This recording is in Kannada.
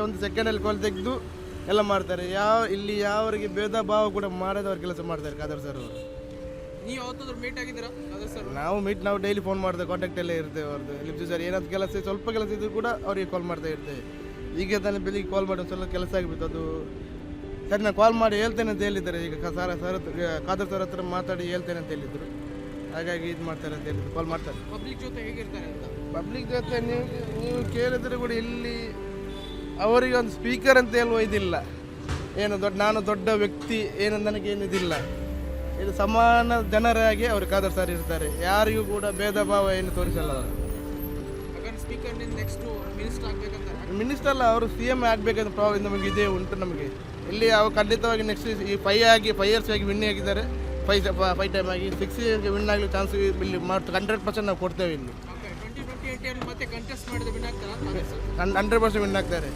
ಒಂದು ಸೆಕೆಂಡಲ್ಲಿ ಕಾಲ್ ತೆಗೆದು ಎಲ್ಲ ಮಾಡ್ತಾರೆ. ಇಲ್ಲಿ ಯಾವರಿಗೆ ಭೇದ ಭಾವ ಕೂಡ ಮಾಡದೆ ಅವ್ರು ಕೆಲಸ ಮಾಡ್ತಾರೆ ಖಾದರ್ ಸರ್ ಅವರು. ನೀವು ಯಾವತ್ತಾದ್ರೂ ಮೀಟ್ ಆಗಿದ್ದೀರಾ ಖಾದರ್ ಸರ್? ನಾವು ಡೈಲಿ ಫೋನ್ ಮಾಡ್ತೇವೆ, ಕಾಂಟ್ಯಾಕ್ಟಲ್ಲೇ ಇರ್ತೇವೆ ಅವ್ರದ್ದು. ಲಿಪ್ಸಿ ಸರ್ ಏನಾದ್ರು ಕೆಲಸ ಸ್ವಲ್ಪ ಕೆಲಸ ಇದ್ದರೂ ಕೂಡ ಅವರಿಗೆ ಕಾಲ್ ಮಾಡ್ತಾ ಇರ್ತೇವೆ. ಈಗ ತಾನೇ ಬೆಳಿಗ್ಗೆ ಕಾಲ್ ಮಾಡಿ ಒಂದು ಸ್ವಲ್ಪ ಕೆಲಸ ಆಗಿಬಿಟ್ಟು ಅದು ಸರಿ ನಾನು ಕಾಲ್ ಮಾಡಿ ಹೇಳ್ತೇನೆ ಅಂತ ಹೇಳಿದ್ದಾರೆ. ಈಗ ಖಾದರ್ ಸರ್ ಹತ್ರ ಮಾತಾಡಿ ಹೇಳ್ತೇನೆ ಅಂತ ಹೇಳಿದ್ರು. ಹಾಗಾಗಿ ಇದು ಮಾಡ್ತಾರೆ ಅಂತ ಹೇಳಿದ್ರು, ಕಾಲ್ ಮಾಡ್ತಾರೆ. ಪಬ್ಲಿಕ್ ಜೊತೆ ಹೇಗಿರ್ತಾರೆ ಅಂತ? ಪಬ್ಲಿಕ್ ಜೊತೆ ನೀವು ಕೇಳಿದ್ರೆ ಕೂಡ ಇಲ್ಲಿ ಅವರಿಗೆ ಒಂದು ಸ್ಪೀಕರ್ ಅಂತ ಹೇಳುವ ಇದಿಲ್ಲ. ಏನು ನಾನು ದೊಡ್ಡ ವ್ಯಕ್ತಿ ಏನು ನನಗೇನಿದಿಲ್ಲ. ಇದು ಸಮಾನ ಜನರಾಗಿ ಅವರು ಖಾದರ್ ಸರ್ ಇರ್ತಾರೆ. ಯಾರಿಗೂ ಕೂಡ ಭೇದ ಭಾವ ಏನು ತೋರಿಸಲ್ಲ ಅವರು. ಸ್ಪೀಕರ್ ನೆಕ್ಸ್ಟ್ ಮಿನಿಸ್ಟರ್ ಆಗಬೇಕಂತ? ಮಿನಿಸ್ಟರ್ ಅಲ್ಲ, ಅವರು CM ಆಗಬೇಕಂತ ಪ್ರಾಬ್ಲಮ್ ನಮಗೆ ಇದೇ ಉಂಟು. ನಮಗೆ ಇಲ್ಲಿ ಅವ್ರು ಖಂಡಿತವಾಗಿ ನೆಕ್ಸ್ಟ್ ಈ 5 ಇಯರ್ಸ್ ಆಗಿ ವಿನ್ ಆಗಿದ್ದಾರೆ. 5 ಟೈಮ್ ಆಗಿ 6 ಇಯರ್ಗೆ ವಿನ್ ಆಗಲಿ ಚಾನ್ಸ್ ಇಲ್ಲಿ 100% ನಾವು ಕೊಡ್ತೇವೆ. ಇಲ್ಲಿ 2028 ಮತ್ತೆ ಕಂಟೆಸ್ಟ್ ಮಾಡಿದ್ರೆ ವಿನ್ ಆಗ್ತಾರಾ? 100% ವಿನ್ ಆಗ್ತಾರೆ.